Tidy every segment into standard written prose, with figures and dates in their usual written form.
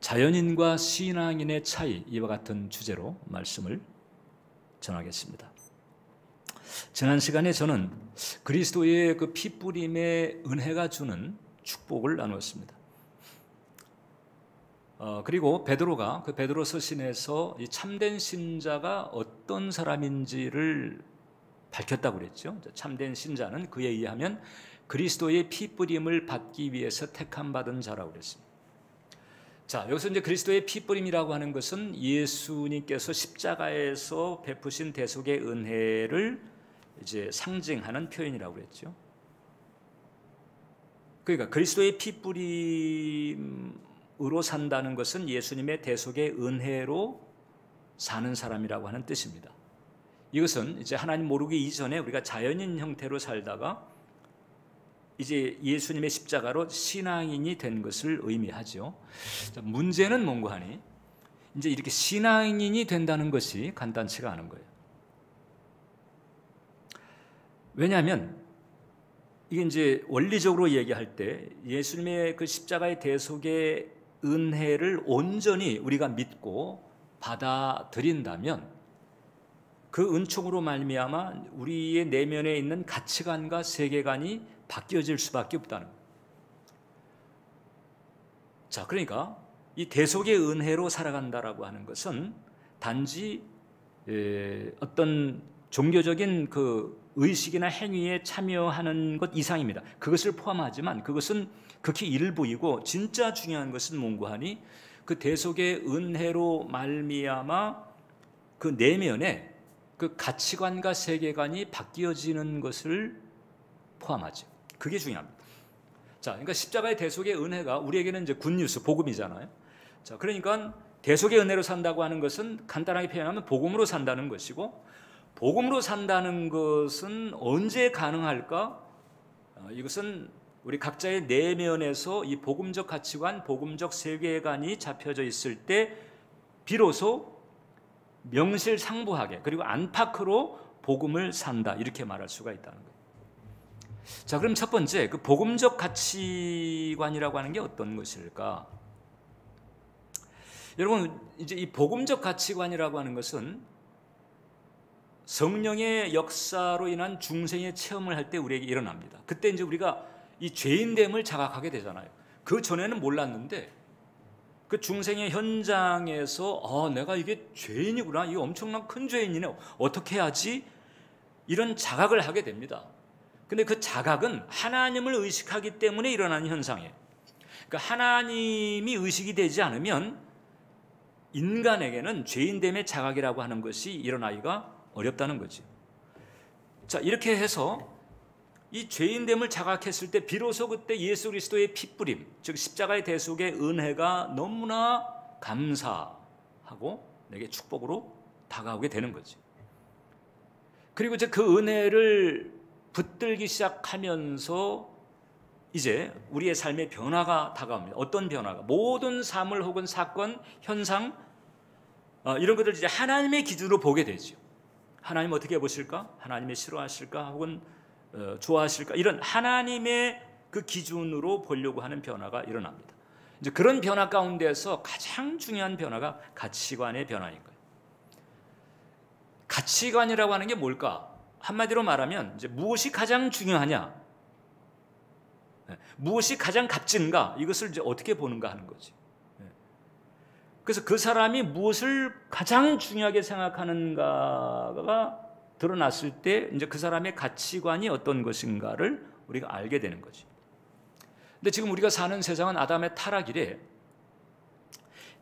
자연인과 신앙인의 차이, 이와 같은 주제로 말씀을 전하겠습니다. 지난 시간에 저는 그리스도의 그 피뿌림의 은혜가 주는 축복을 나누었습니다. 그리고 베드로가 그 베드로 서신에서 이 참된 신자가 어떤 사람인지를 밝혔다고 그랬죠. 참된 신자는 그에 의하면 그리스도의 피뿌림을 받기 위해서 택함 받은 자라고 그랬습니다. 자, 여기서 이제 그리스도의 피뿌림이라고 하는 것은 예수님께서 십자가에서 베푸신 대속의 은혜를 이제 상징하는 표현이라고 그랬죠. 그러니까 그리스도의 피뿌림으로 산다는 것은 예수님의 대속의 은혜로 사는 사람이라고 하는 뜻입니다. 이것은 이제 하나님 모르기 이전에 우리가 자연인 형태로 살다가 이제 예수님의 십자가로 신앙인이 된 것을 의미하죠. 자, 문제는 뭔가 하니 이제 이렇게 신앙인이 된다는 것이 간단치가 않은 거예요. 왜냐하면 이게 이제 원리적으로 얘기할 때 예수님의 그 십자가의 대속의 은혜를 온전히 우리가 믿고 받아들인다면 그 은총으로 말미암아 우리의 내면에 있는 가치관과 세계관이 바뀌어질 수밖에 없다는 거예요. 자, 그러니까 이 대속의 은혜로 살아간다라고 하는 것은 단지 어떤 종교적인 그 의식이나 행위에 참여하는 것 이상입니다. 그것을 포함하지만 그것은 극히 일부이고 진짜 중요한 것은 뭔가 하니 그 대속의 은혜로 말미암아 그 내면에 그 가치관과 세계관이 바뀌어지는 것을 포함하죠. 그게 중요합니다. 자, 그러니까 십자가의 대속의 은혜가 우리에게는 이제 굿뉴스, 복음이잖아요. 자, 그러니까 대속의 은혜로 산다고 하는 것은 간단하게 표현하면 복음으로 산다는 것이고, 복음으로 산다는 것은 언제 가능할까? 이것은 우리 각자의 내면에서 이 복음적 가치관, 복음적 세계관이 잡혀져 있을 때 비로소 명실상부하게 그리고 안팎으로 복음을 산다, 이렇게 말할 수가 있다는 거예요. 자, 그럼 첫 번째 그 복음적 가치관이라고 하는 게 어떤 것일까? 여러분, 이제 이 복음적 가치관이라고 하는 것은 성령의 역사로 인한 중생의 체험을 할 때 우리에게 일어납니다. 그때 이제 우리가 이 죄인됨을 자각하게 되잖아요. 그 전에는 몰랐는데 그 중생의 현장에서 내가 이게 죄인이구나, 이게 엄청난 큰 죄인이네, 어떻게 해야지, 이런 자각을 하게 됩니다. 근데 그 자각은 하나님을 의식하기 때문에 일어나는 현상이에요. 그러니까 하나님이 의식이 되지 않으면 인간에게는 죄인됨의 자각이라고 하는 것이 일어나기가 어렵다는 거죠. 자, 이렇게 해서 이 죄인됨을 자각했을 때 비로소 그때 예수 그리스도의 피뿌림, 즉 십자가의 대속의 은혜가 너무나 감사하고 내게 축복으로 다가오게 되는 거죠. 그리고 이제 그 은혜를 붙들기 시작하면서 이제 우리의 삶의 변화가 다가옵니다. 어떤 변화가? 모든 사물 혹은 사건, 현상, 이런 것들 이제 하나님의 기준으로 보게 되죠. 하나님 어떻게 보실까? 하나님이 싫어하실까? 혹은 좋아하실까? 이런 하나님의 그 기준으로 보려고 하는 변화가 일어납니다. 이제 그런 변화 가운데서 가장 중요한 변화가 가치관의 변화인 거예요. 가치관이라고 하는 게 뭘까? 한마디로 말하면 이제 무엇이 가장 중요하냐, 무엇이 가장 값진가, 이것을 이제 어떻게 보는가 하는 거지. 그래서 그 사람이 무엇을 가장 중요하게 생각하는가가 드러났을 때 이제 그 사람의 가치관이 어떤 것인가를 우리가 알게 되는 거지. 근데 지금 우리가 사는 세상은 아담의 타락 이래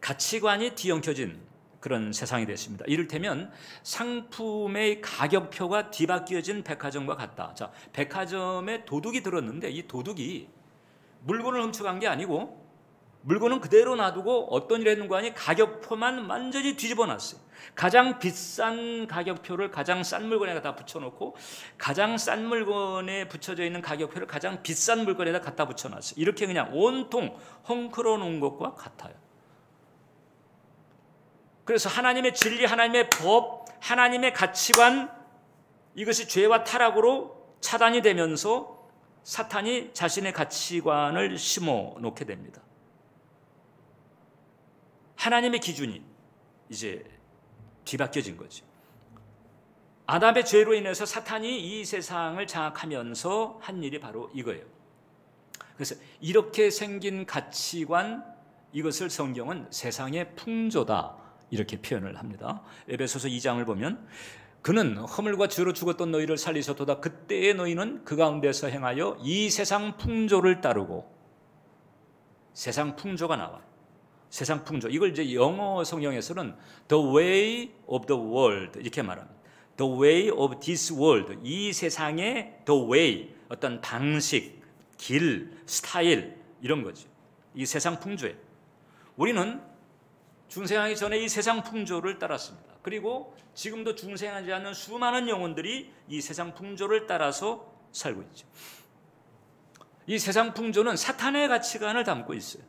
가치관이 뒤엉켜진 그런 세상이 됐습니다. 이를테면 상품의 가격표가 뒤바뀌어진 백화점과 같다. 자, 백화점에 도둑이 들었는데 이 도둑이 물건을 훔쳐간 게 아니고 물건은 그대로 놔두고 어떤 일을 했는가 하니 가격표만 완전히 뒤집어 놨어요. 가장 비싼 가격표를 가장 싼 물건에 갖다 붙여놓고 가장 싼 물건에 붙여져 있는 가격표를 가장 비싼 물건에다 갖다 붙여놨어요. 이렇게 그냥 온통 헝클어 놓은 것과 같아요. 그래서 하나님의 진리, 하나님의 법, 하나님의 가치관, 이것이 죄와 타락으로 차단이 되면서 사탄이 자신의 가치관을 심어 놓게 됩니다. 하나님의 기준이 이제 뒤바뀌어진 거죠. 아담의 죄로 인해서 사탄이 이 세상을 장악하면서 한 일이 바로 이거예요. 그래서 이렇게 생긴 가치관, 이것을 성경은 세상의 풍조다 이렇게 표현을 합니다. 에베소서 2장을 보면 그는 허물과 죄로 죽었던 너희를 살리셨도다. 그때의 너희는 그 가운데서 행하여 이 세상 풍조를 따르고, 세상 풍조가 나와요. 세상 풍조, 이걸 이제 영어 성경에서는 the way of the world 이렇게 말합니다. the way of this world, 이 세상의 the way, 어떤 방식, 길, 스타일 이런 거죠. 이 세상 풍조에 우리는 중생하기 전에 이 세상 풍조를 따랐습니다. 그리고 지금도 중생하지 않는 수많은 영혼들이 이 세상 풍조를 따라서 살고 있죠. 이 세상 풍조는 사탄의 가치관을 담고 있어요.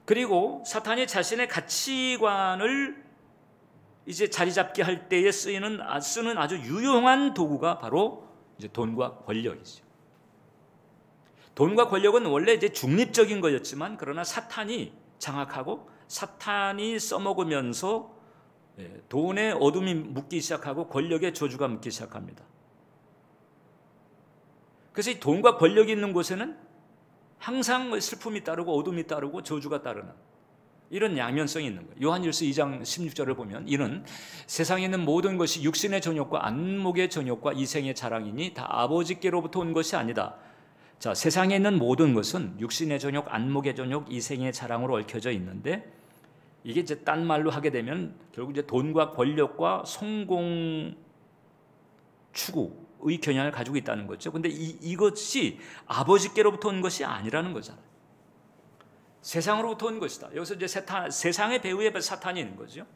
그리고 사탄이 자신의 가치관을 이제 자리 잡게 할 때에 쓰는 아주 유용한 도구가 바로 이제 돈과 권력이죠. 돈과 권력은 원래 이제 중립적인 거였지만, 그러나 사탄이 장악하고 사탄이 써먹으면서 돈에 어둠이 묻기 시작하고 권력에 저주가 묻기 시작합니다. 그래서 이 돈과 권력이 있는 곳에는 항상 슬픔이 따르고 어둠이 따르고 저주가 따르는 이런 양면성이 있는 거예요. 요한일서 2장 16절을 보면 이는 세상에 있는 모든 것이 육신의 정욕과 안목의 정욕과 이생의 자랑이니 다 아버지께로부터 온 것이 아니다. 자, 세상에 있는 모든 것은 육신의 정욕, 안목의 정욕, 이생의 자랑으로 얽혀져 있는데, 이게 이제 딴 말로 하게 되면 결국 이제 돈과 권력과 성공 추구의 경향을 가지고 있다는 거죠. 근데 이것이 아버지께로부터 온 것이 아니라는 거잖아요. 세상으로부터 온 것이다. 여기서 이제 세상의 배후에 사탄이 있는 거죠.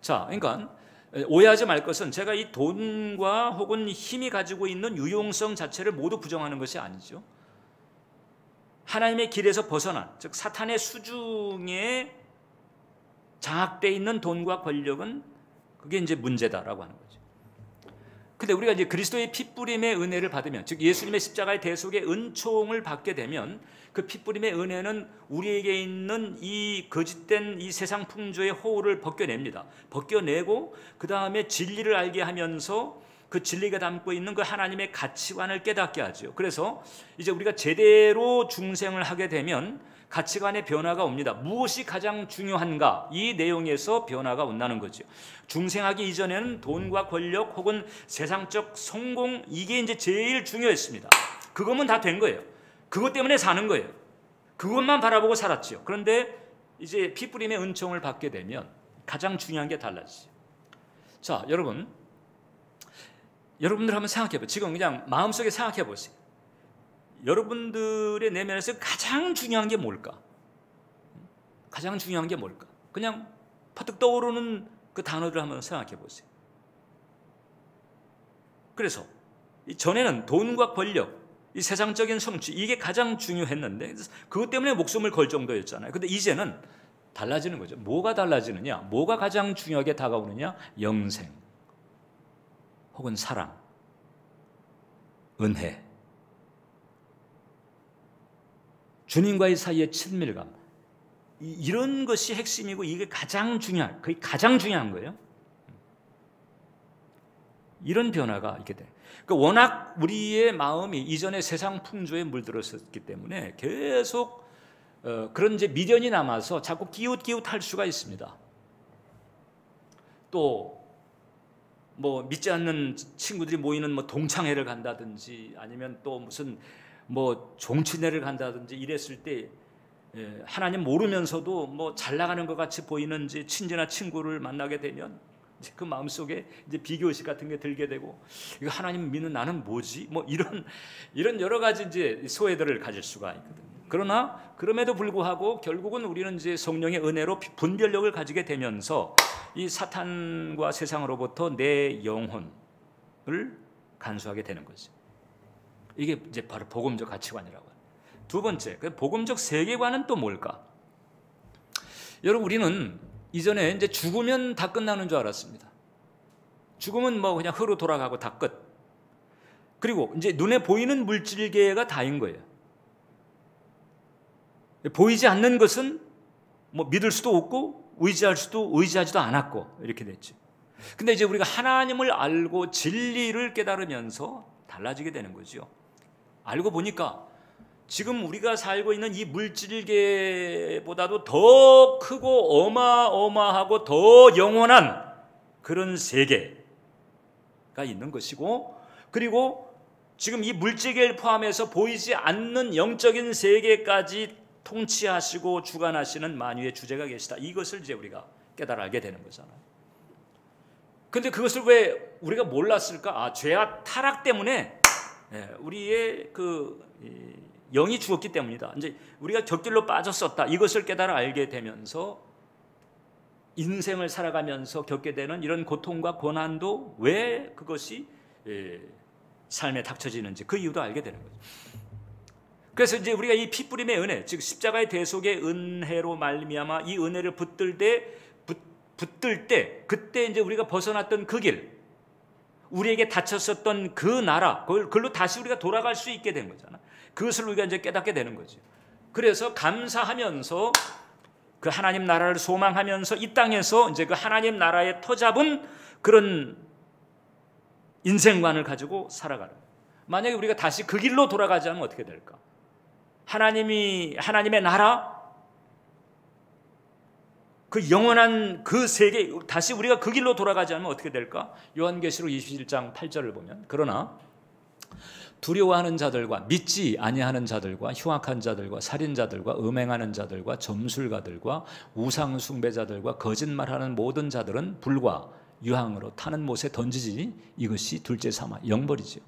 자, 그러니까 오해하지 말 것은 제가 이 돈과 혹은 힘이 가지고 있는 유용성 자체를 모두 부정하는 것이 아니죠. 하나님의 길에서 벗어난, 즉 사탄의 수중에 장악되어 있는 돈과 권력은 그게 이제 문제다라고 하는 거죠. 근데 우리가 이제 그리스도의 핏부림의 은혜를 받으면, 즉 예수님의 십자가의 대속의 은총을 받게 되면 그 핏부림의 은혜는 우리에게 있는 이 거짓된 이 세상 풍조의 호를 벗겨냅니다. 벗겨내고 그 다음에 진리를 알게 하면서 그 진리가 담고 있는 그 하나님의 가치관을 깨닫게 하죠. 그래서 이제 우리가 제대로 중생을 하게 되면 가치관의 변화가 옵니다. 무엇이 가장 중요한가? 이 내용에서 변화가 온다는 거죠. 중생하기 이전에는 돈과 권력 혹은 세상적 성공, 이게 이제 제일 중요했습니다. 그것만 다 된 거예요. 그것 때문에 사는 거예요. 그것만 바라보고 살았죠. 그런데 이제 핏부림의 은총을 받게 되면 가장 중요한 게 달라지죠. 자, 여러분들 한번 생각해 보세요. 지금 그냥 마음속에 생각해 보세요. 여러분들의 내면에서 가장 중요한 게 뭘까? 가장 중요한 게 뭘까? 그냥 퍼뜩 떠오르는 그 단어들 한번 생각해 보세요. 그래서 전에는 돈과 권력, 이 세상적인 성취, 이게 가장 중요했는데 그것 때문에 목숨을 걸 정도였잖아요. 근데 이제는 달라지는 거죠. 뭐가 달라지느냐? 뭐가 가장 중요하게 다가오느냐? 영생 혹은 사랑, 은혜, 주님과의 사이의 친밀감, 이런 것이 핵심이고 이게 가장 중요한, 거의 가장 중요한 거예요. 이런 변화가 있게 돼. 그러니까 워낙 우리의 마음이 이전에 세상 풍조에 물들었었기 때문에 계속 그런 이제 미련이 남아서 자꾸 기웃기웃할 수가 있습니다. 또 뭐 믿지 않는 친구들이 모이는 뭐 동창회를 간다든지 아니면 또 무슨 뭐 종친회를 간다든지 이랬을 때 하나님 모르면서도 뭐 잘 나가는 것 같이 보이는 이제 친지나 친구를 만나게 되면 이제 그 마음속에 이제 비교의식 같은 게 들게 되고, 이거 하나님 믿는 나는 뭐지? 뭐 이런 여러 가지 이제 소외들을 가질 수가 있거든요. 그러나 그럼에도 불구하고 결국은 우리는 이제 성령의 은혜로 분별력을 가지게 되면서 이 사탄과 세상으로부터 내 영혼을 간수하게 되는 거죠. 이게 이제 바로 복음적 가치관이라고 해요. 두 번째, 그 복음적 세계관은 또 뭘까? 여러분, 우리는 이전에 이제 죽으면 다 끝나는 줄 알았습니다. 죽으면 뭐 그냥 흙으로 돌아가고 다 끝. 그리고 이제 눈에 보이는 물질계가 다인 거예요. 보이지 않는 것은 뭐 믿을 수도 없고 의지하지도 않았고 이렇게 됐죠. 근데 이제 우리가 하나님을 알고 진리를 깨달으면서 달라지게 되는 거죠. 알고 보니까 지금 우리가 살고 있는 이 물질계보다도 더 크고 어마어마하고 더 영원한 그런 세계가 있는 것이고, 그리고 지금 이 물질계를 포함해서 보이지 않는 영적인 세계까지 통치하시고 주관하시는 만유의 주제가 계시다. 이것을 이제 우리가 깨달아 알게 되는 거잖아요. 근데 그것을 왜 우리가 몰랐을까? 죄와 타락 때문에 우리의 영이 죽었기 때문이다. 이제 우리가 곁길로 빠졌었다. 이것을 깨달아 알게 되면서 인생을 살아가면서 겪게 되는 이런 고통과 고난도 왜 그것이 삶에 닥쳐지는지 그 이유도 알게 되는 거죠. 그래서 이제 우리가 이 피뿌림의 은혜, 즉 십자가의 대속의 은혜로 말미암아 이 은혜를 붙들 때 그때 이제 우리가 벗어났던 그 길, 우리에게 닫혔었던 그 나라, 그걸로 다시 우리가 돌아갈 수 있게 된 거잖아. 그것을 우리가 이제 깨닫게 되는 거죠. 그래서 감사하면서 그 하나님 나라를 소망하면서 이 땅에서 이제 그 하나님 나라에 터잡은 그런 인생관을 가지고 살아가는 거예요. 만약에 우리가 다시 그 길로 돌아가지 않으면 어떻게 될까? 하나님의 나라, 그 영원한 그 세계, 다시 우리가 그 길로 돌아가지 않으면 어떻게 될까? 요한계시록 21장 8절을 보면, 그러나 두려워하는 자들과 믿지 아니하는 자들과 흉악한 자들과 살인자들과 음행하는 자들과 점술가들과 우상 숭배자들과 거짓말하는 모든 자들은 불과 유황으로 타는 못에 던지지, 이것이 둘째 사망, 영벌이죠.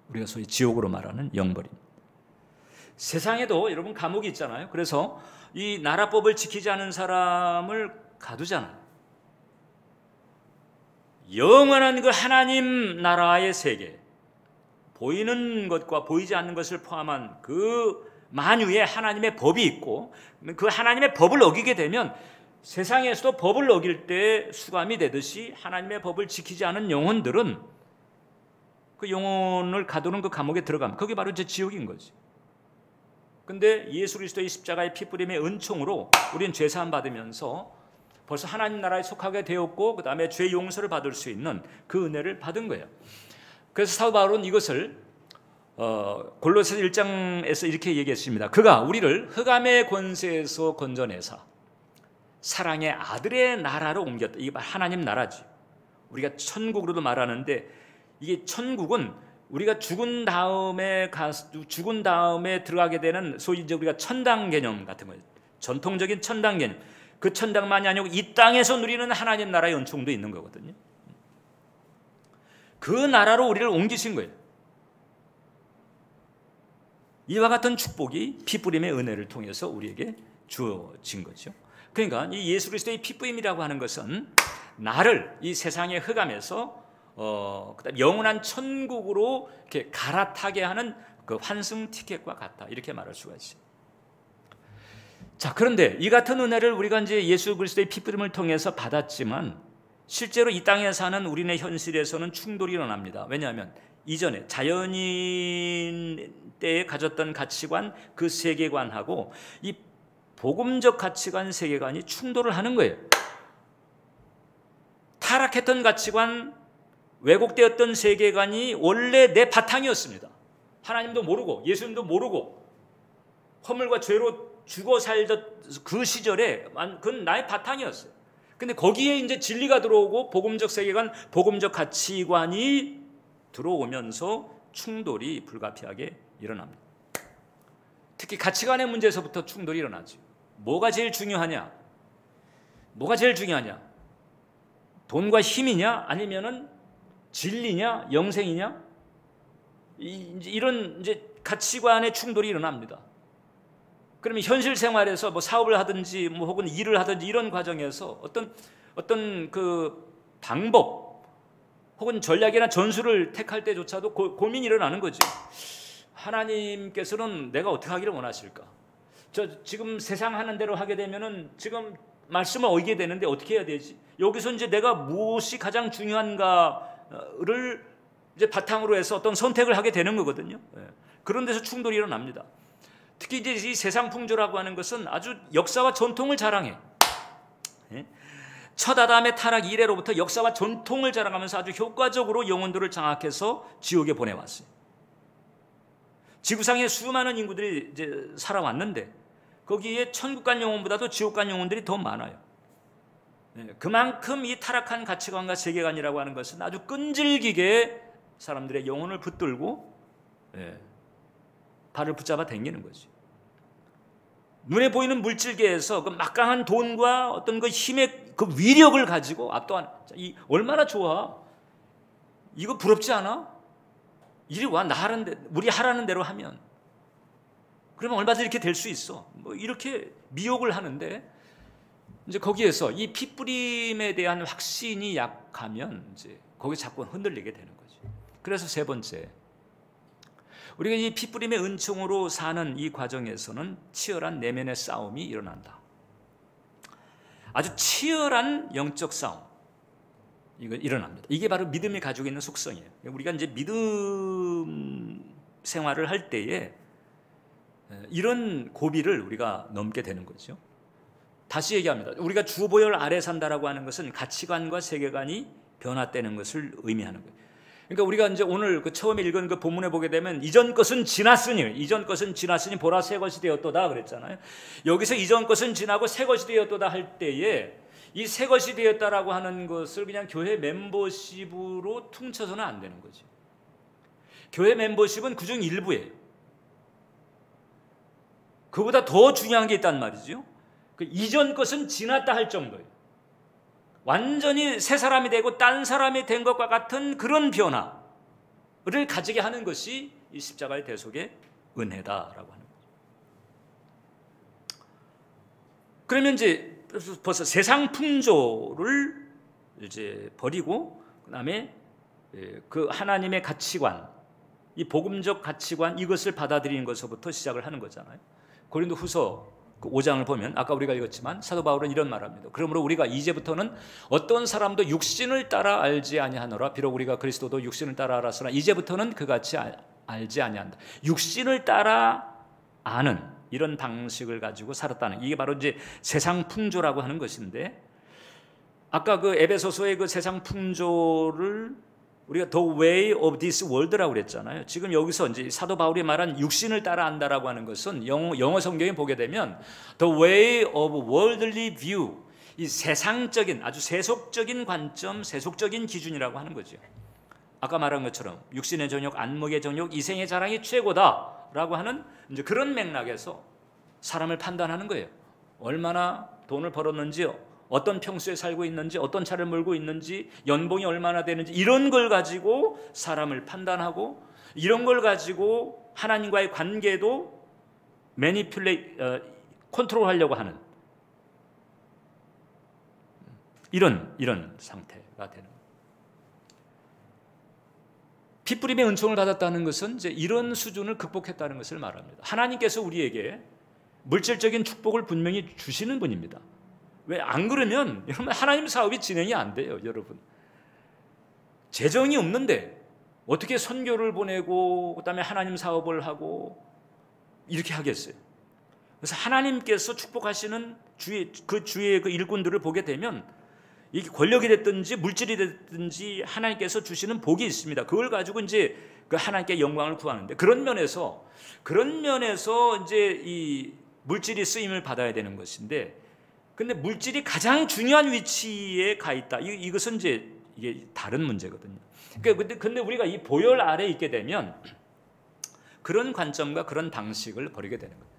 우리가 소위 지옥으로 말하는 영벌입니다. 세상에도 여러분 감옥이 있잖아요. 그래서 이 나라법을 지키지 않은 사람을 가두잖아요. 영원한 그 하나님 나라의 세계, 보이는 것과 보이지 않는 것을 포함한 그 만유의 하나님의 법이 있고, 그 하나님의 법을 어기게 되면 세상에서도 법을 어길 때 수감이 되듯이 하나님의 법을 지키지 않은 영혼들은 그 영혼을 가두는 그 감옥에 들어가면 그게 바로 이제 지옥인 거지. 근데 예수 그리스도의 십자가의 피뿌림의 은총으로 우리는 죄사함 받으면서 벌써 하나님 나라에 속하게 되었고, 그 다음에 죄 용서를 받을 수 있는 그 은혜를 받은 거예요. 그래서 사도 바울은 이것을 골로새서 1장에서 이렇게 얘기했습니다. 그가 우리를 흑암의 권세에서 건져내사 사랑의 아들의 나라로 옮겼다. 이게 하나님 나라지. 우리가 천국으로도 말하는데, 이게 천국은 우리가 죽은 다음에 들어가게 되는 소위 이제 우리가 천당 개념 같은 거예요. 전통적인 천당 개념. 그 천당만이 아니고 이 땅에서 누리는 하나님 나라의 은총도 있는 거거든요. 그 나라로 우리를 옮기신 거예요. 이와 같은 축복이 피뿌림의 은혜를 통해서 우리에게 주어진 거죠. 그러니까 이 예수 그리스도의 피뿌림이라고 하는 것은 나를 이 세상의 흑암에서 그다음 영원한 천국으로 이렇게 갈아타게 하는 그 환승 티켓과 같다, 이렇게 말할 수가 있어요. 자, 그런데 이 같은 은혜를 우리가 이제 예수 그리스도의 피뿌림을 통해서 받았지만 실제로 이 땅에 사는 우리네 현실에서는 충돌이 일어납니다. 왜냐하면 이전에 자연인 때에 가졌던 가치관, 그 세계관하고 이 복음적 가치관, 세계관이 충돌을 하는 거예요. 타락했던 가치관, 왜곡되었던 세계관이 원래 내 바탕이었습니다. 하나님도 모르고 예수님도 모르고 허물과 죄로 죽어 살던 그 시절에 그건 나의 바탕이었어요. 근데 거기에 이제 진리가 들어오고 복음적 세계관, 복음적 가치관이 들어오면서 충돌이 불가피하게 일어납니다. 특히 가치관의 문제에서부터 충돌이 일어나죠. 뭐가 제일 중요하냐? 뭐가 제일 중요하냐? 돈과 힘이냐? 아니면은 진리냐? 영생이냐? 이런 이제 가치관의 충돌이 일어납니다. 그러면 현실 생활에서 뭐 사업을 하든지 뭐 혹은 일을 하든지 이런 과정에서 어떤 그 방법 혹은 전략이나 전술을 택할 때조차도 고민이 일어나는 거죠. 하나님께서는 내가 어떻게 하기를 원하실까? 저 지금 세상 하는 대로 하게 되면은 지금 말씀을 어기게 되는데 어떻게 해야 되지? 여기서 이제 내가 무엇이 가장 중요한가를 이제 바탕으로 해서 어떤 선택을 하게 되는 거거든요. 그런 데서 충돌이 일어납니다. 특히 이제 이 세상 풍조라고 하는 것은 아주 역사와 전통을 자랑해. 첫 아담의 타락 이래로부터 역사와 전통을 자랑하면서 아주 효과적으로 영혼들을 장악해서 지옥에 보내왔어요. 지구상에 수많은 인구들이 이제 살아왔는데 거기에 천국 간 영혼보다도 지옥 간 영혼들이 더 많아요. 그만큼 이 타락한 가치관과 세계관이라고 하는 것은 아주 끈질기게 사람들의 영혼을 붙들고 발을 붙잡아 당기는 거죠. 눈에 보이는 물질계에서 그 막강한 돈과 어떤 그 힘의 그 위력을 가지고 압도하는, 이 얼마나 좋아? 이거 부럽지 않아? 이리 와, 나 하는데, 우리 하라는 대로 하면 그러면 얼마든지 이렇게 될 수 있어. 뭐 이렇게 미혹을 하는데 이제 거기에서 이 핏부림에 대한 확신이 약하면 이제 거기 자꾸 흔들리게 되는 거죠. 그래서 세 번째, 우리가 이 핏부림의 은총으로 사는 이 과정에서는 치열한 내면의 싸움이 일어난다. 아주 치열한 영적 싸움, 이거 일어납니다. 이게 바로 믿음이 가지고 있는 속성이에요. 우리가 이제 믿음 생활을 할 때에 이런 고비를 우리가 넘게 되는 거죠. 다시 얘기합니다. 우리가 주보혈 아래 산다라고 하는 것은 가치관과 세계관이 변화되는 것을 의미하는 거예요. 그러니까 우리가 이제 오늘 그 처음에 읽은 그 본문에 보게 되면 이전 것은 지났으니 보라 새 것이 되었도다 그랬잖아요. 여기서 이전 것은 지나고 새 것이 되었도다 할 때에 이 새 것이 되었다라고 하는 것을 그냥 교회 멤버십으로 퉁쳐서는 안 되는 거죠. 교회 멤버십은 그중 일부예요. 그보다 더 중요한 게 있단 말이죠. 그 이전 것은 지났다 할 정도예요. 완전히 새 사람이 되고 딴 사람이 된 것과 같은 그런 변화를 가지게 하는 것이 이 십자가의 대속의 은혜다라고 하는 거죠. 그러면 이제 벌써 세상 풍조를 이제 버리고 그다음에 그 하나님의 가치관, 이 복음적 가치관, 이것을 받아들이는 것부터 시작을 하는 거잖아요. 고린도후서 5장을 보면 아까 우리가 읽었지만 사도 바울은 이런 말합니다. 그러므로 우리가 이제부터는 어떤 사람도 육신을 따라 알지 아니하노라. 비록 우리가 그리스도도 육신을 따라 알았으나 이제부터는 그같이 알지 아니한다. 육신을 따라 아는 이런 방식을 가지고 살았다는, 이게 바로 이제 세상 풍조라고 하는 것인데, 아까 그 에베소서의 그 세상 풍조를 우리가 the way of this world라고 그랬잖아요. 지금 여기서 이제 사도 바울이 말한 육신을 따라 안다라고 하는 것은 영어 성경에 보게 되면 the way of worldly view, 이 세상적인 아주 세속적인 관점, 세속적인 기준이라고 하는 거죠. 아까 말한 것처럼 육신의 정욕, 안목의 정욕, 이생의 자랑이 최고다라고 하는 이제 그런 맥락에서 사람을 판단하는 거예요. 얼마나 돈을 벌었는지요, 어떤 평수에 살고 있는지, 어떤 차를 몰고 있는지, 연봉이 얼마나 되는지, 이런 걸 가지고 사람을 판단하고, 이런 걸 가지고 하나님과의 관계도 컨트롤하려고 하는 이런 상태가 되는 거예요. 핏부림의 은총을 받았다는 것은 이제 이런 수준을 극복했다는 것을 말합니다. 하나님께서 우리에게 물질적인 축복을 분명히 주시는 분입니다. 왜 안 그러면 여러분 하나님 사업이 진행이 안 돼요. 여러분 재정이 없는데 어떻게 선교를 보내고 그다음에 하나님 사업을 하고 이렇게 하겠어요? 그래서 하나님께서 축복하시는 주의 그 일꾼들을 보게 되면 이게 권력이 됐든지 물질이 됐든지 하나님께서 주시는 복이 있습니다. 그걸 가지고 이제 그 하나님께 영광을 구하는데, 그런 면에서 이제 이 물질이 쓰임을 받아야 되는 것인데, 근데 물질이 가장 중요한 위치에 가 있다. 이것은 이제 이게 다른 문제거든요. 근데 우리가 이 보혈 아래 있게 되면 그런 관점과 그런 방식을 버리게 되는 거예요.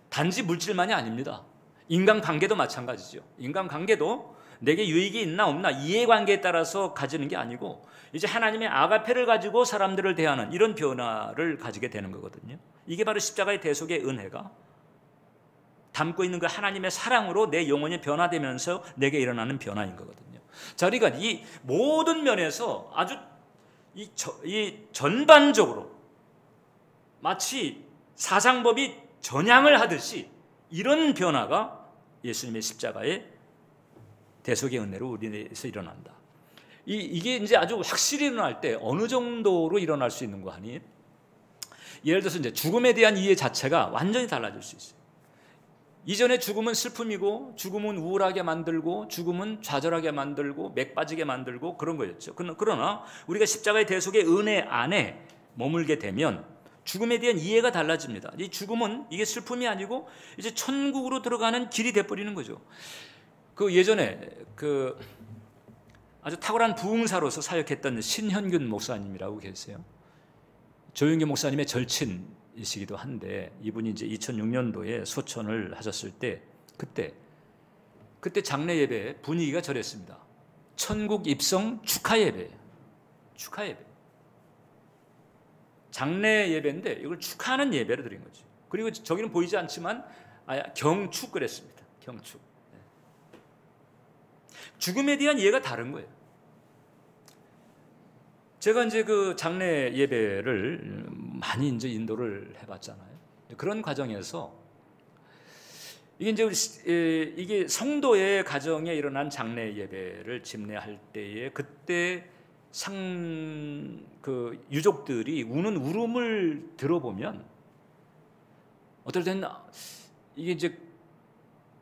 단지 물질만이 아닙니다. 인간관계도 마찬가지죠. 인간관계도 내게 유익이 있나 없나 이해관계에 따라서 가지는 게 아니고 이제 하나님의 아가페를 가지고 사람들을 대하는 이런 변화를 가지게 되는 거거든요. 이게 바로 십자가의 대속의 은혜가 담고 있는 그 하나님의 사랑으로 내 영혼이 변화되면서 내게 일어나는 변화인 거거든요. 자, 그러니까 이 모든 면에서 아주 이 전반적으로 마치 사상법이 전향을 하듯이 이런 변화가 예수님의 십자가의 대속의 은혜로 우리에서 일어난다. 이게 이제 아주 확실히 일어날 때 어느 정도로 일어날 수 있는 거 하니? 예를 들어서 이제 죽음에 대한 이해 자체가 완전히 달라질 수 있어요. 이전에 죽음은 슬픔이고 죽음은 우울하게 만들고 죽음은 좌절하게 만들고 맥 빠지게 만들고 그런 거였죠. 그러나 우리가 십자가의 대속의 은혜 안에 머물게 되면 죽음에 대한 이해가 달라집니다. 이 죽음은 이게 슬픔이 아니고 이제 천국으로 들어가는 길이 돼버리는 거죠. 그 예전에 그 아주 탁월한 부흥사로서 사역했던 신현균 목사님이라고 계세요. 조영규 목사님의 절친이시기도 한데 이분이 이제 2006년도에 소천을 하셨을 때 그때 장례 예배 분위기가 저랬습니다. 천국 입성 축하 예배예요. 축하 예배. 장례 예배인데 이걸 축하하는 예배를 드린 거죠. 그리고 저기는 보이지 않지만 경축 그랬습니다. 경축. 죽음에 대한 이해가 다른 거예요. 제가 이제 그 장례 예배를 많이 이제 인도를 해봤잖아요. 그런 과정에서 이게 성도의 가정에 일어난 장례 예배를 집례할 때에 그때 그 유족들이 우는 울음을 들어보면 어떨 때는 이게 이제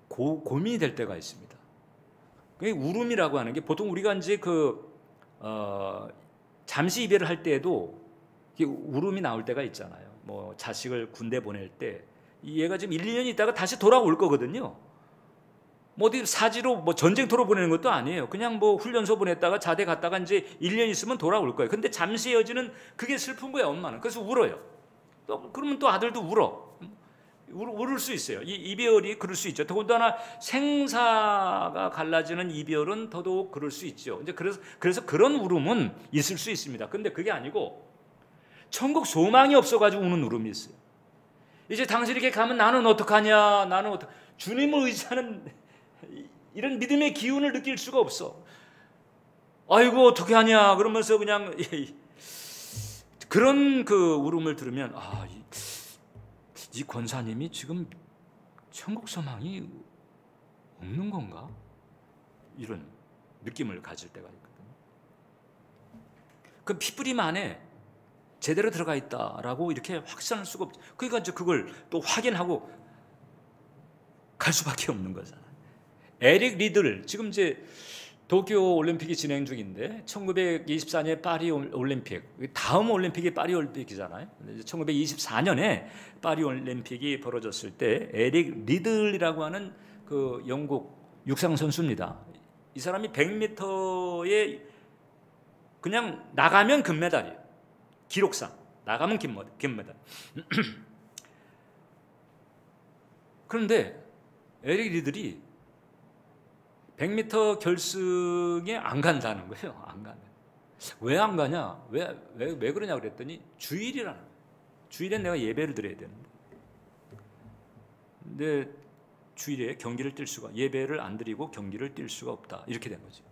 고민이 될 때가 있습니다. 울음이라고 하는 게 보통 우리가 이제 잠시 이별을 할 때에도 울음이 나올 때가 있잖아요. 뭐 자식을 군대 보낼 때 얘가 지금 1, 2년 있다가 다시 돌아올 거거든요. 뭐 어디 사지로 뭐 전쟁터로 보내는 것도 아니에요. 그냥 뭐 훈련소 보냈다가 자대 갔다가 이제 1년 있으면 돌아올 거예요. 근데 잠시 헤어지는 그게 슬픈 거예요, 엄마는. 그래서 울어요. 그러면 또 아들도 울을 수 있어요. 이 이별이 그럴 수 있죠. 더군다나 생사가 갈라지는 이별은 더더욱 그럴 수 있죠. 이제 그래서 그런 울음은 있을 수 있습니다. 근데 그게 아니고 천국 소망이 없어가지고 우는 울음이 있어요. 이제 당신에게 가면 나는 어떡하냐, 주님을 의지하는 이런 믿음의 기운을 느낄 수가 없어. 아이고 어떻게 하냐 그러면서 그냥 그런 그 울음을 들으면 이 권사님이 지금 천국 소망이 없는 건가? 이런 느낌을 가질 때가 있거든요. 그 피부림 안에 제대로 들어가 있다라고 이렇게 확신할 수가 없죠. 그러니까 이제 그걸 또 확인하고 갈 수밖에 없는 거잖아요. 에릭 리들 지금 이제 도쿄 올림픽이 진행 중인데 1924년 파리 올림픽 다음 올림픽이 파리 올림픽이잖아요. 1924년에 파리 올림픽이 벌어졌을 때 에릭 리들이라고 하는 그 영국 육상 선수입니다. 이 사람이 100m에 그냥 나가면 금메달이에요. 기록상 나가면 금메달. 그런데 에릭 리들이 100m 결승에 안 간다는 거예요. 안 가는. 왜 안 가냐? 왜 그러냐 그랬더니 주일이라는 거예요. 주일엔 내가 예배를 드려야 되는데. 근데 주일에 경기를 뛸 수가 예배를 안 드리고 경기를 뛸 수가 없다. 이렇게 된 거죠.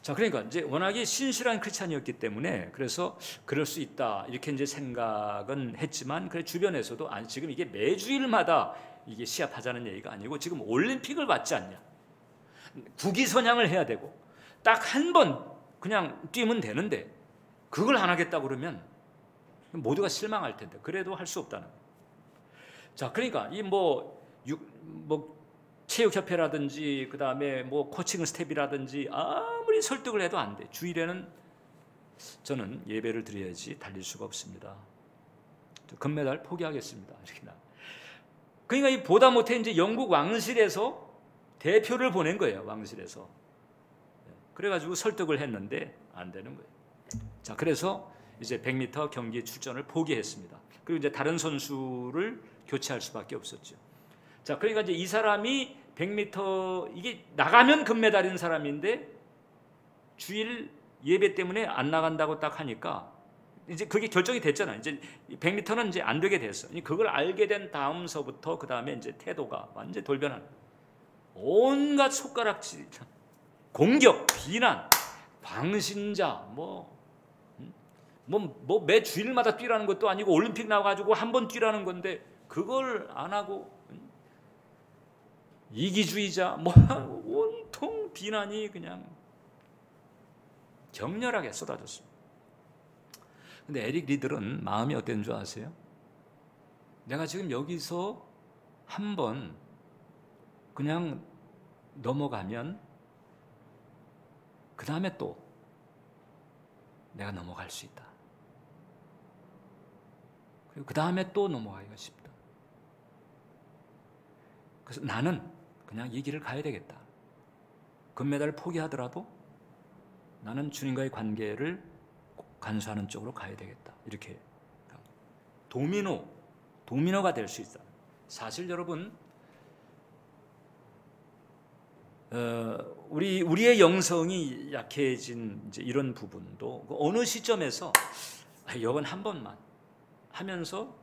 자, 그러니까 이제 워낙에 신실한 크리스찬이었기 때문에 그래서 그럴 수 있다. 이렇게 이제 생각은 했지만 그래 주변에서도 지금 이게 매주일마다 이게 시합하자는 얘기가 아니고 지금 올림픽을 받지 않냐. 국위선양을 해야 되고 딱 한 번 그냥 뛰면 되는데 그걸 안 하겠다 그러면 모두가 실망할 텐데 그래도 할 수 없다는 거예요. 자, 그러니까 이 체육협회라든지 그다음에 뭐 코칭 스텝이라든지 아무리 설득을 해도 안 돼. 주일에는 저는 예배를 드려야지 달릴 수가 없습니다. 금메달 포기하겠습니다. 이렇게 나. 그러니까 이 보다 못해 이제 영국 왕실에서 대표를 보낸 거예요. 왕실에서. 그래가지고 설득을 했는데 안 되는 거예요. 자, 그래서 이제 100m 경기 출전을 포기했습니다. 그리고 이제 다른 선수를 교체할 수밖에 없었죠. 자, 그러니까 이제 이 사람이 100m 이게 나가면 금메달인 사람인데 주일 예배 때문에 안 나간다고 딱 하니까 이제 그게 결정이 됐잖아요. 이제 100m는 이제 안 되게 됐어. 그걸 알게 된 다음서부터 그 다음에 이제 태도가 완전 돌변하는 온갖 손가락질, 공격, 비난, 광신자, 매 주일마다 뛰라는 것도 아니고 올림픽 나와가지고 한 번 뛰라는 건데 그걸 안 하고 이기주의자, 온통 비난이 그냥 격렬하게 쏟아졌습니다. 근데 에릭 리들은 마음이 어땠는 줄 아세요? 내가 지금 여기서 한번 그냥 넘어가면 그 다음에 또 내가 넘어갈 수 있다. 그리고 그 다음에 또 넘어가기가 쉽다. 그래서 나는 그냥 이 길을 가야 되겠다. 금메달을 포기하더라도 나는 주님과의 관계를 간수하는 쪽으로 가야 되겠다. 이렇게 도미노가 될 수 있다. 사실 여러분, 우리의 영성이 약해진 이제 이런 부분도 어느 시점에서 이건 한 번만 하면서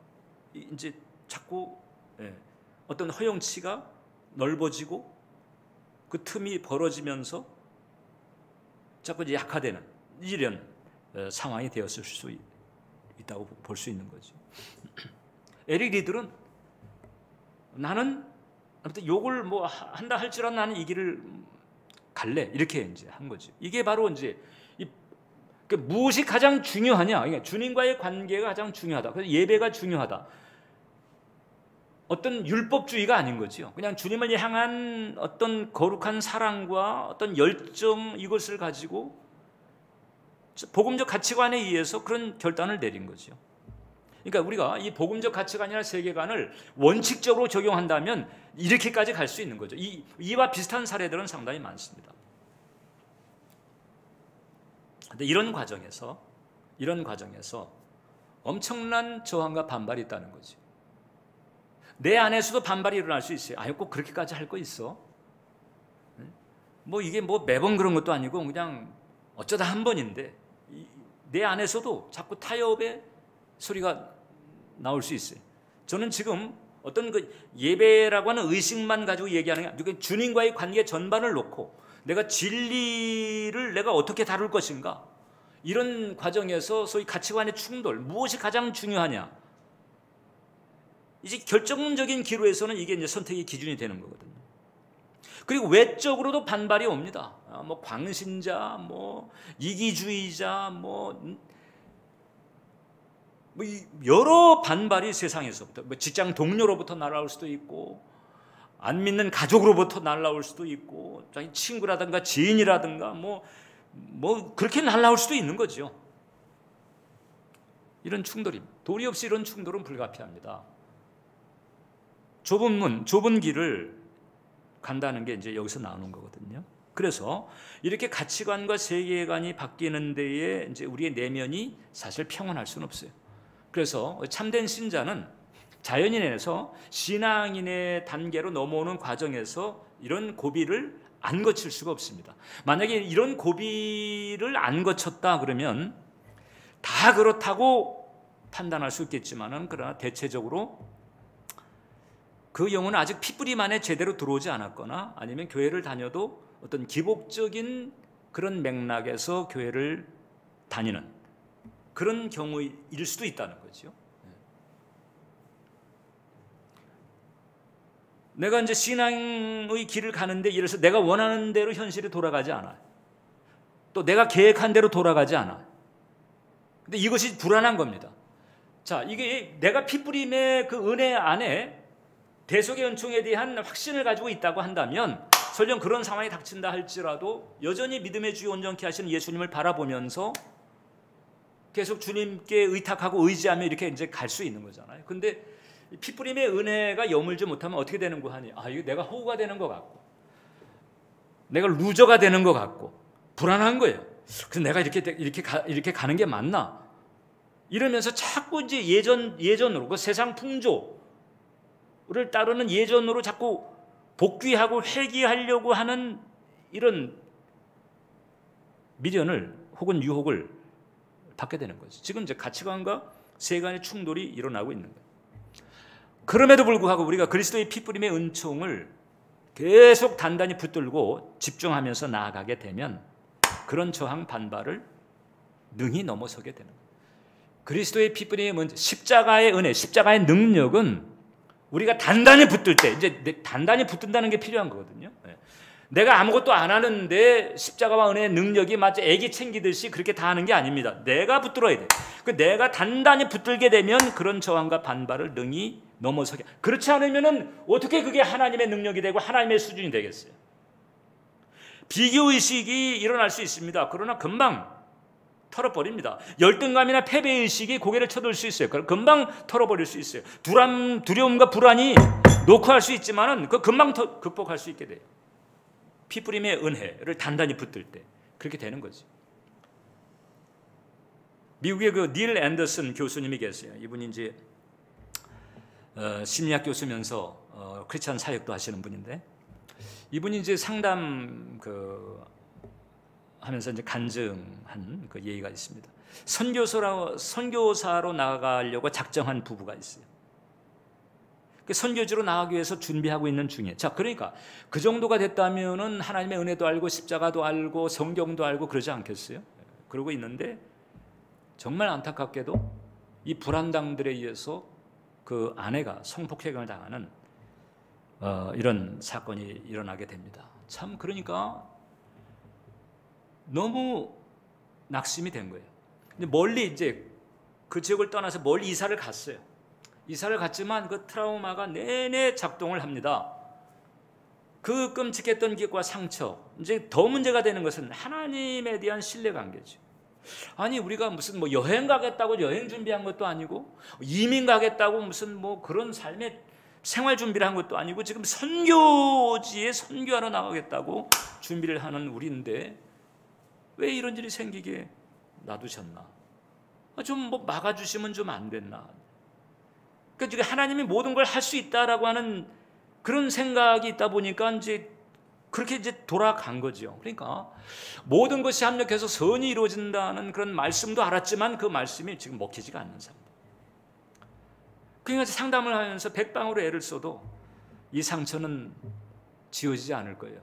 이제 자꾸 어떤 허용치가 넓어지고 그 틈이 벌어지면서 자꾸 이제 약화되는 이런 상황이 되었을 수 있다고 볼 수 있는 거죠. 에릭 리들은 나는 아무튼 욕을 뭐 한다 할지라도 나는 이 길을 갈래 이렇게 이제 한 거죠. 이게 바로 이제 무엇이 가장 중요하냐? 그러니까 주님과의 관계가 가장 중요하다. 그래서 예배가 중요하다. 어떤 율법주의가 아닌 거죠. 그냥 주님을 향한 어떤 거룩한 사랑과 어떤 열정 이것을 가지고 복음적 가치관에 의해서 그런 결단을 내린 거죠. 그러니까 우리가 이 복음적 가치관이나 세계관을 원칙적으로 적용한다면 이렇게까지 갈 수 있는 거죠. 이와 비슷한 사례들은 상당히 많습니다. 근데 이런 과정에서 엄청난 저항과 반발이 있다는 거죠. 내 안에서도 반발이 일어날 수 있어요. 아유, 꼭 그렇게까지 할 거 있어? 뭐 이게 뭐 매번 그런 것도 아니고 그냥 어쩌다 한 번인데 내 안에서도 자꾸 타협의 소리가 나올 수 있어요. 저는 지금 어떤 그 예배라고 하는 의식만 가지고 얘기하는 게 주님과의 관계 전반을 놓고 내가 진리를 내가 어떻게 다룰 것인가 이런 과정에서 소위 가치관의 충돌 무엇이 가장 중요하냐 이제 결정적인 기로에서는 이게 이제 선택의 기준이 되는 거거든요. 그리고 외적으로도 반발이 옵니다. 뭐 광신자, 뭐 이기주의자, 뭐 여러 반발이 세상에서부터 직장 동료로부터 날아올 수도 있고 안 믿는 가족으로부터 날아올 수도 있고 자기 친구라든가 지인이라든가 뭐 그렇게 날아올 수도 있는 거죠. 이런 충돌입니다. 도리 없이 이런 충돌은 불가피합니다. 좁은 길을 간다는 게 이제 여기서 나오는 거거든요. 그래서 이렇게 가치관과 세계관이 바뀌는 데에 이제 우리의 내면이 사실 평온할 수는 없어요. 그래서 참된 신자는 자연인에서 신앙인의 단계로 넘어오는 과정에서 이런 고비를 안 거칠 수가 없습니다. 만약에 이런 고비를 안 거쳤다 그러면 다 그렇다고 판단할 수 있겠지만은 그러나 대체적으로 그 영혼은 아직 핏뿌리만에 제대로 들어오지 않았거나 아니면 교회를 다녀도 어떤 기복적인 그런 맥락에서 교회를 다니는 그런 경우일 수도 있다는 거죠. 내가 이제 신앙의 길을 가는데 예를 들어서 내가 원하는 대로 현실이 돌아가지 않아요. 또 내가 계획한 대로 돌아가지 않아요. 근데 이것이 불안한 겁니다. 자, 이게 내가 핏뿌림의 그 은혜 안에 대속의 은총에 대한 확신을 가지고 있다고 한다면 설령 그런 상황이 닥친다 할지라도 여전히 믿음의 주요 온전케 하시는 예수님을 바라보면서 계속 주님께 의탁하고 의지하며 이렇게 이제 갈 수 있는 거잖아요. 근데 핏뿌림의 은혜가 여물지 못하면 어떻게 되는 거 하니? 이거 내가 허구가 되는 것 같고, 내가 루저가 되는 것 같고, 불안한 거예요. 그래서 내가 이렇게 가는 게 맞나? 이러면서 자꾸 이제 예전으로 그 세상 풍조를 따르는 예전으로 자꾸 복귀하고 회귀하려고 하는 이런 미련을 혹은 유혹을 받게 되는 거죠. 지금 이제 가치관과 세간의 충돌이 일어나고 있는 거예요. 그럼에도 불구하고 우리가 그리스도의 핏뿌림의 은총을 계속 단단히 붙들고 집중하면서 나아가게 되면 그런 저항 반발을 능히 넘어서게 되는 거예요. 그리스도의 핏뿌림의 십자가의 은혜, 십자가의 능력은 우리가 단단히 붙들 때 이제 단단히 붙든다는 게 필요한 거거든요. 내가 아무것도 안 하는데 십자가와 은혜의 능력이 마치 애기 챙기듯이 그렇게 다 하는 게 아닙니다. 내가 붙들어야 돼. 내가 단단히 붙들게 되면 그런 저항과 반발을 능히 넘어서게. 그렇지 않으면은 어떻게 그게 하나님의 능력이 되고 하나님의 수준이 되겠어요? 비교의식이 일어날 수 있습니다. 그러나 금방 털어버립니다. 열등감이나 패배의식이 고개를 쳐들 수 있어요. 금방 털어버릴 수 있어요. 두려움과 불안이 녹화할 수 있지만은 그 금방 극복할 수 있게 돼요. 피뿌림의 은혜를 단단히 붙들 때 그렇게 되는 거죠. 미국의 그 닐 앤더슨 교수님이 계세요. 이분이 이제 심리학 교수면서 크리스찬 사역도 하시는 분인데, 이분이 이제 상담 하면서 이제 간증한 그 얘기가 있습니다. 선교사로 나가려고 작정한 부부가 있어요. 그 선교지로 나가기 위해서 준비하고 있는 중에, 자, 그러니까 그 정도가 됐다면은 하나님의 은혜도 알고 십자가도 알고 성경도 알고 그러지 않겠어요? 그러고 있는데 정말 안타깝게도 이 불안당들에 의해서 그 아내가 성폭행을 당하는 이런 사건이 일어나게 됩니다. 참, 그러니까 너무 낙심이 된 거예요. 근데 멀리 이제 그 지역을 떠나서 멀리 이사를 갔어요. 이사를 갔지만 그 트라우마가 내내 작동을 합니다. 그 끔찍했던 기억과 상처, 이제 더 문제가 되는 것은 하나님에 대한 신뢰관계죠. 아니, 우리가 무슨 뭐 여행 가겠다고 여행 준비한 것도 아니고, 이민 가겠다고 무슨 뭐 그런 삶의 생활 준비를 한 것도 아니고, 지금 선교지에 선교하러 나가겠다고 준비를 하는 우리인데 왜 이런 일이 생기게 놔두셨나? 좀 뭐 막아주시면 좀 안 됐나? 그러니까 하나님이 모든 걸 할 수 있다라고 하는 그런 생각이 있다 보니까 이제 그렇게 이제 돌아간 거죠. 그러니까 모든 것이 합력해서 선이 이루어진다는 그런 말씀도 알았지만 그 말씀이 지금 먹히지가 않는 사람. 그러니까 상담을 하면서 백방으로 애를 써도 이 상처는 지워지지 않을 거예요.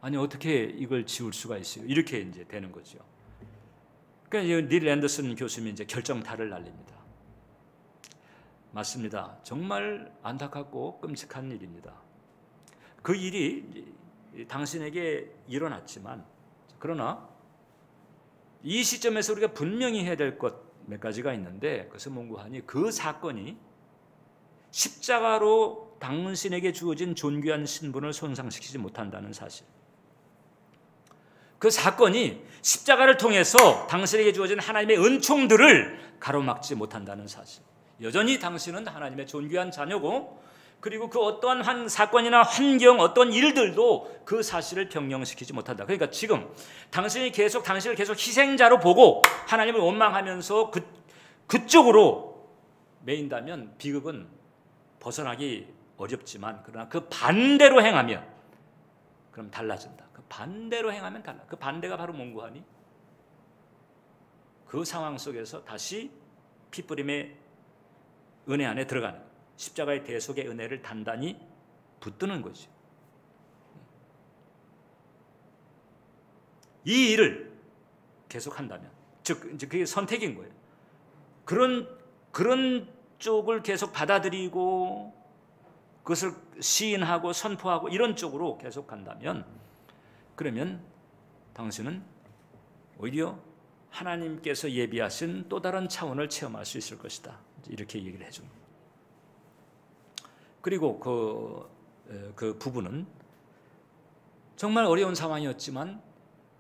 아니, 어떻게 이걸 지울 수가 있어요? 이렇게 이제 되는 거죠. 그러니까 닐 앤더슨 교수님이 이제 결정타를 날립니다. 맞습니다. 정말 안타깝고 끔찍한 일입니다. 그 일이 당신에게 일어났지만, 그러나 이 시점에서 우리가 분명히 해야 될 것 몇 가지가 있는데, 그것은 뭔고하니 그 사건이 십자가로 당신에게 주어진 존귀한 신분을 손상시키지 못한다는 사실. 그 사건이 십자가를 통해서 당신에게 주어진 하나님의 은총들을 가로막지 못한다는 사실. 여전히 당신은 하나님의 존귀한 자녀고, 그리고 그 어떠한 한 사건이나 환경, 어떤 일들도 그 사실을 변경시키지 못한다. 그러니까 지금 당신을 계속 희생자로 보고 하나님을 원망하면서 그쪽으로 매인다면 비극은 벗어나기 어렵지만, 그러나 그 반대로 행하면 그럼 달라진다. 그 반대로 행하면 달라. 그 반대가 바로 뭔고 하니? 그 상황 속에서 다시 피뿌림의 은혜 안에 들어가는, 십자가의 대속의 은혜를 단단히 붙드는 거죠. 이 일을 계속한다면, 즉 이제 그게 선택인 거예요. 그런 쪽을 계속 받아들이고 그것을 시인하고 선포하고 이런 쪽으로 계속 간다면, 그러면 당신은 오히려 하나님께서 예비하신 또 다른 차원을 체험할 수 있을 것이다. 이렇게 얘기를 해줍니다. 그리고 그 부부는 정말 어려운 상황이었지만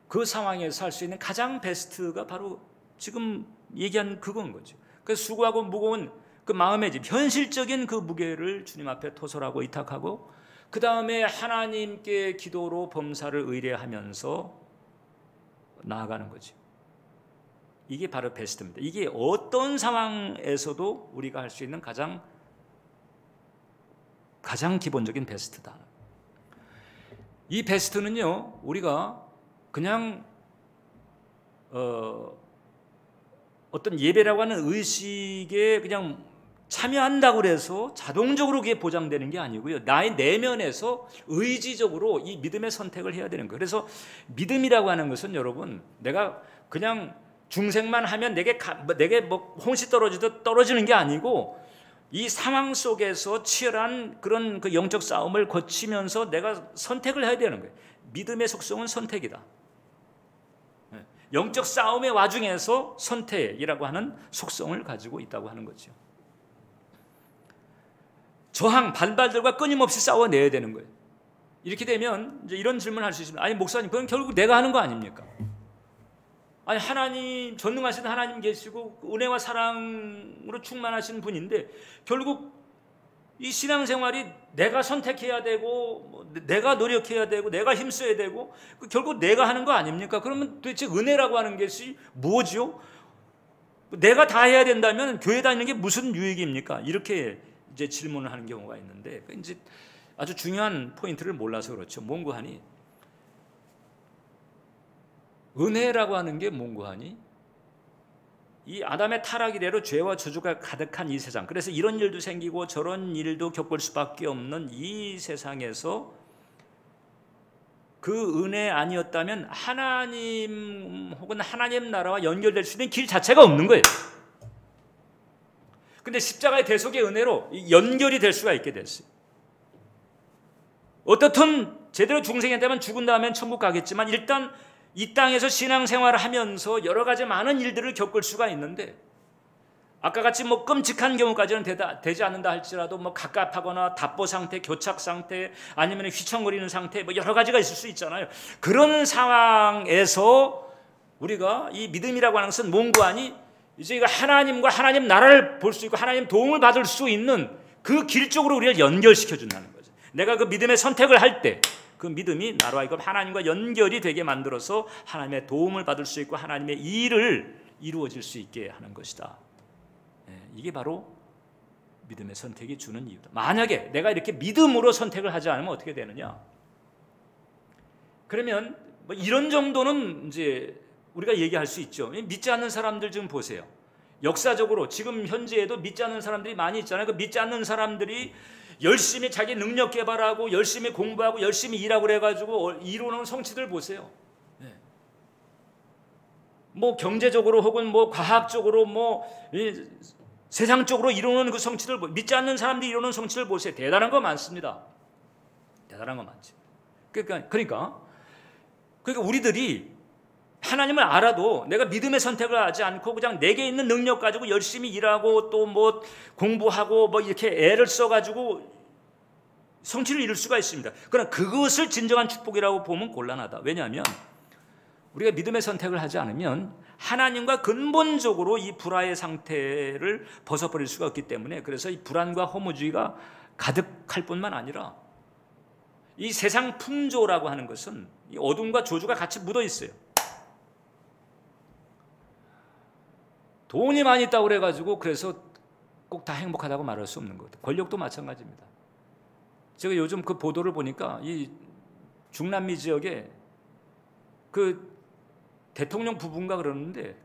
그 상황에서 할 수 있는 가장 베스트가 바로 지금 얘기한 그건 거죠. 그 수고하고 무거운 그 마음의 짐, 현실적인 그 무게를 주님 앞에 토설하고 의탁하고, 그 다음에 하나님께 기도로 범사를 의뢰하면서 나아가는 거죠. 이게 바로 베스트입니다. 이게 어떤 상황에서도 우리가 할 수 있는 가장 기본적인 베스트다. 이 베스트는요, 우리가 그냥 어떤 예배라고 하는 의식에 그냥 참여한다고 해서 자동적으로 그게 보장되는 게 아니고요. 나의 내면에서 의지적으로 이 믿음의 선택을 해야 되는 거예요. 그래서 믿음이라고 하는 것은 여러분, 내가 그냥 중생만 하면 내게 뭐 홍시 떨어지듯 떨어지는 게 아니고, 이 상황 속에서 치열한 그런 그 영적 싸움을 거치면서 내가 선택을 해야 되는 거예요. 믿음의 속성은 선택이다. 영적 싸움의 와중에서 선택이라고 하는 속성을 가지고 있다고 하는 거죠. 저항, 반발들과 끊임없이 싸워내야 되는 거예요. 이렇게 되면 이제 이런 질문을 할 수 있습니다. 아니 목사님, 그건 결국 내가 하는 거 아닙니까? 아니 하나님, 전능하신 하나님 계시고 은혜와 사랑으로 충만하신 분인데 결국 이 신앙생활이 내가 선택해야 되고 내가 노력해야 되고 내가 힘써야 되고 결국 내가 하는 거 아닙니까? 그러면 도대체 은혜라고 하는 것이 뭐죠? 내가 다 해야 된다면 교회 다니는 게 무슨 유익입니까? 이렇게 이제 질문을 하는 경우가 있는데 이제 아주 중요한 포인트를 몰라서 그렇죠. 몽고하니 은혜라고 하는 게 몽고하니 이 아담의 타락 이래로 죄와 저주가 가득한 이 세상, 그래서 이런 일도 생기고 저런 일도 겪을 수밖에 없는 이 세상에서 그 은혜 아니었다면 하나님 혹은 하나님 나라와 연결될 수 있는 길 자체가 없는 거예요. 근데 십자가의 대속의 은혜로 연결이 될 수가 있게 됐어요. 어떻든 제대로 중생이었다면 죽은 다음엔 천국 가겠지만 일단 이 땅에서 신앙생활을 하면서 여러 가지 많은 일들을 겪을 수가 있는데 아까 같이 뭐 끔찍한 경우까지는 되지 않는다 할지라도 뭐 갑갑하거나 답보 상태, 교착 상태, 아니면 휘청거리는 상태, 뭐 여러 가지가 있을 수 있잖아요. 그런 상황에서 우리가 이 믿음이라고 하는 것은 몽고하니 이제 이거 하나님과 하나님 나라를 볼 수 있고 하나님 도움을 받을 수 있는 그 길 쪽으로 우리를 연결시켜 준다는 거죠. 내가 그 믿음의 선택을 할 때 그 믿음이 나로 하여금 하나님과 연결이 되게 만들어서 하나님의 도움을 받을 수 있고 하나님의 일을 이루어질 수 있게 하는 것이다. 이게 바로 믿음의 선택이 주는 이유다. 만약에 내가 이렇게 믿음으로 선택을 하지 않으면 어떻게 되느냐? 그러면 뭐 이런 정도는 이제 우리가 얘기할 수 있죠. 믿지 않는 사람들 좀 보세요. 역사적으로 지금 현재에도 믿지 않는 사람들이 많이 있잖아요. 그 믿지 않는 사람들이 열심히 자기 능력 개발하고 열심히 공부하고 열심히 일하고 그래가지고 이루는 성취들 보세요. 뭐 경제적으로 혹은 뭐 과학적으로 뭐 세상적으로 이루는 그 성취들, 믿지 않는 사람들이 이루는 성취를 보세요. 대단한 거 많습니다. 대단한 거 많지. 그러니까 우리들이 하나님을 알아도 내가 믿음의 선택을 하지 않고 그냥 내게 있는 능력 가지고 열심히 일하고 또 뭐 공부하고 뭐 이렇게 애를 써가지고 성취를 이룰 수가 있습니다. 그러나 그것을 진정한 축복이라고 보면 곤란하다. 왜냐하면 우리가 믿음의 선택을 하지 않으면 하나님과 근본적으로 이 불화의 상태를 벗어버릴 수가 없기 때문에 그래서 이 불안과 허무주의가 가득할 뿐만 아니라 이 세상 풍조라고 하는 것은 이 어둠과 저주가 같이 묻어 있어요. 돈이 많이 있다고 그래가지고 그래서 꼭 다 행복하다고 말할 수 없는 것. 권력도 마찬가지입니다. 제가 요즘 그 보도를 보니까 이 중남미 지역에 그 대통령 부부인가 그러는데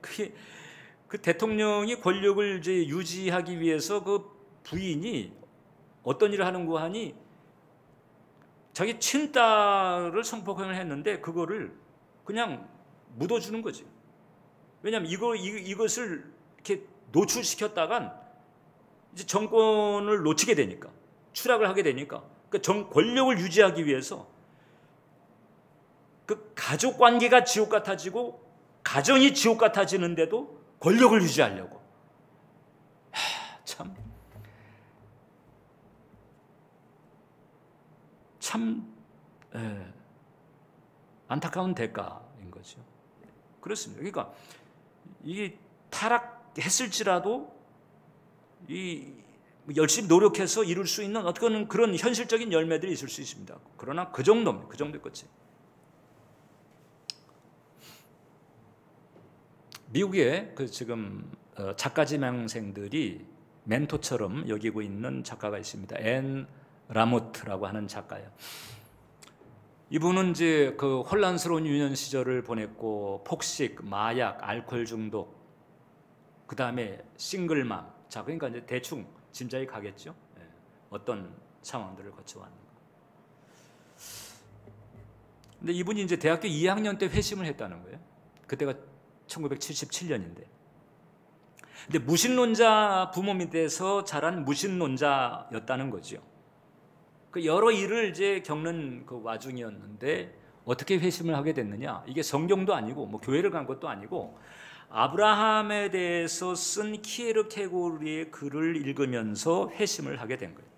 그 대통령이 권력을 이제 유지하기 위해서 그 부인이 어떤 일을 하는가 하니 자기 친딸을 성폭행을 했는데 그거를 그냥 묻어주는 거지. 왜냐하면 이것을 이렇게 노출시켰다간 이제 정권을 놓치게 되니까, 추락을 하게 되니까, 그러니까 권력을 유지하기 위해서 그 가족 관계가 지옥 같아지고 가정이 지옥 같아지는데도 권력을 유지하려고. 참 안타까운 대가인 거죠. 그렇습니다. 그러니까 이게 타락했을지라도 이 열심히 노력해서 이룰 수 있는 어떤 그런 현실적인 열매들이 있을 수 있습니다. 그러나 그 정도입니다. 그 정도의 끝이. 미국에 그 지금 작가 지망생들이 멘토처럼 여기고 있는 작가가 있습니다. 앤 라모트라고 하는 작가예요. 이분은 이제 그 혼란스러운 유년 시절을 보냈고 폭식, 마약, 알코올 중독, 그 다음에 싱글맘. 자, 그러니까 이제 대충 짐작이 가겠죠. 어떤 상황들을 거쳐왔는가. 근데 이분이 이제 대학교 2학년 때 회심을 했다는 거예요. 그때가 1977년인데. 근데 무신론자 부모 밑에서 자란 무신론자였다는 거죠. 그 여러 일을 이제 겪는 그 와중이었는데 어떻게 회심을 하게 됐느냐? 이게 성경도 아니고 뭐 교회를 간 것도 아니고 아브라함에 대해서 쓴 키에르케고르의 글을 읽으면서 회심을 하게 된 거예요.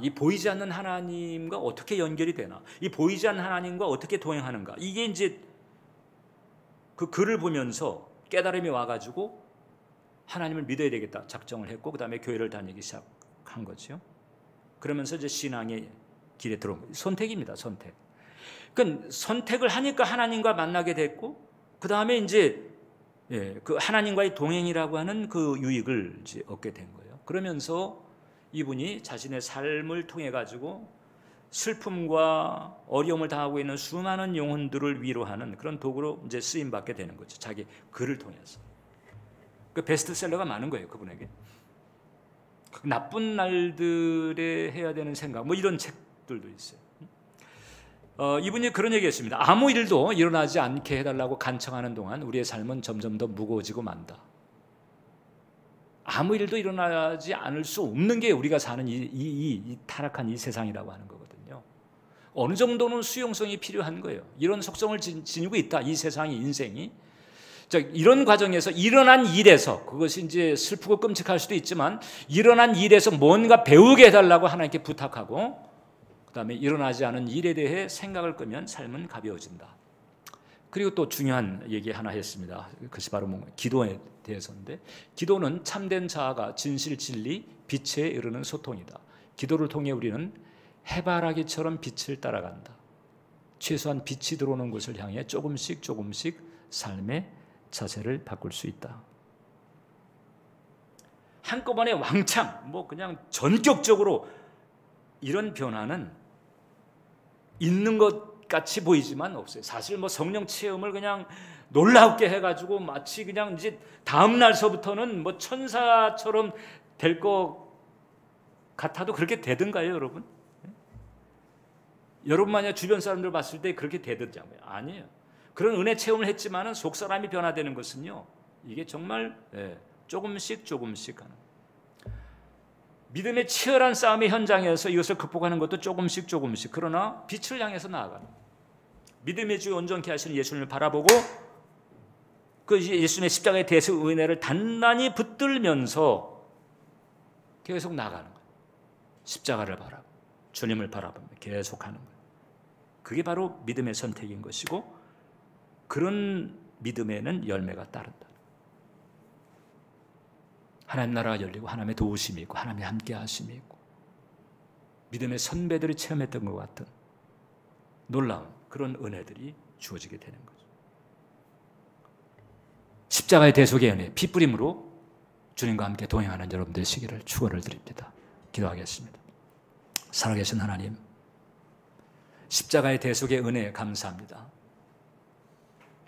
이 보이지 않는 하나님과 어떻게 연결이 되나? 이 보이지 않는 하나님과 어떻게 동행하는가? 이게 이제 그 글을 보면서 깨달음이 와가지고 하나님을 믿어야 되겠다 작정을 했고, 그 다음에 교회를 다니기 시작한 거죠. 그러면서 이제 신앙의 길에 들어온 거예요. 선택입니다, 선택. 그러니까 선택을 하니까 하나님과 만나게 됐고, 그 다음에 이제 그 하나님과의 동행이라고 하는 그 유익을 이제 얻게 된 거예요. 그러면서 이분이 자신의 삶을 통해 가지고 슬픔과 어려움을 당하고 있는 수많은 영혼들을 위로하는 그런 도구로 이제 쓰임 받게 되는 거죠. 자기 글을 통해서. 그 베스트셀러가 많은 거예요, 그분에게. 나쁜 날들에 해야 되는 생각, 뭐 이런 책들도 있어요. 이분이 그런 얘기했습니다. 아무 일도 일어나지 않게 해달라고 간청하는 동안 우리의 삶은 점점 더 무거워지고 만다. 아무 일도 일어나지 않을 수 없는 게 우리가 사는 이 타락한 이 세상이라고 하는 거거든요. 어느 정도는 수용성이 필요한 거예요. 이런 속성을 지니고 있다, 이 세상이, 인생이. 자, 이런 과정에서 일어난 일에서, 그것이 이제 슬프고 끔찍할 수도 있지만, 일어난 일에서 뭔가 배우게 해달라고 하나님께 부탁하고, 그 다음에 일어나지 않은 일에 대해 생각을 끄면 삶은 가벼워진다. 그리고 또 중요한 얘기 하나 했습니다. 그것이 바로 기도에 대해서인데, 기도는 참된 자아가 진실, 진리, 빛에 이르는 소통이다. 기도를 통해 우리는 해바라기처럼 빛을 따라간다. 최소한 빛이 들어오는 곳을 향해 조금씩 조금씩 삶의 자세를 바꿀 수 있다. 한꺼번에 왕창 그냥 전격적으로 이런 변화는 있는 것 같이 보이지만 없어요. 사실 성령 체험을 그냥 놀랍게 해가지고 마치 그냥 이제 다음 날서부터는 천사처럼 될 것 같아도 그렇게 되든가요, 여러분? 여러분 만약 주변 사람들 봤을 때 그렇게 되든가요? 아니에요. 그런 은혜 체험을 했지만은 속 사람이 변화되는 것은요, 이게 정말 조금씩 조금씩 하는. 믿음의 치열한 싸움의 현장에서 이것을 극복하는 것도 조금씩 조금씩. 그러나 빛을 향해서 나아가는. 믿음의 주 온전케 하시는 예수님을 바라보고 그 예수님의 십자가의 대속 은혜를 단단히 붙들면서 계속 나가는 거예요. 십자가를 바라보, 주님을 바라보며 계속하는 거예요. 그게 바로 믿음의 선택인 것이고, 그런 믿음에는 열매가 따른다. 하나님 나라가 열리고 하나님의 도우심이 있고 하나님의 함께 하심이 있고, 믿음의 선배들이 체험했던 것 같은 놀라운 그런 은혜들이 주어지게 되는 거죠. 십자가의 대속의 은혜, 피 뿌림으로 주님과 함께 동행하는 여러분들 되시기를 축원을 드립니다. 기도하겠습니다. 살아계신 하나님, 십자가의 대속의 은혜에 감사합니다.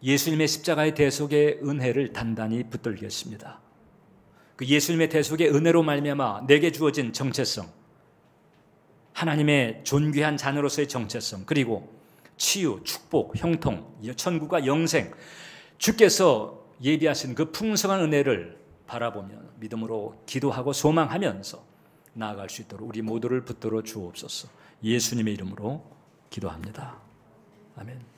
예수님의 십자가의 대속의 은혜를 단단히 붙들겠습니다. 그 예수님의 대속의 은혜로 말미암아 내게 주어진 정체성, 하나님의 존귀한 자녀로서의 정체성, 그리고 치유, 축복, 형통, 천국과 영생, 주께서 예비하신 그 풍성한 은혜를 바라보며 믿음으로 기도하고 소망하면서 나아갈 수 있도록 우리 모두를 붙들어 주옵소서. 예수님의 이름으로 기도합니다. 아멘.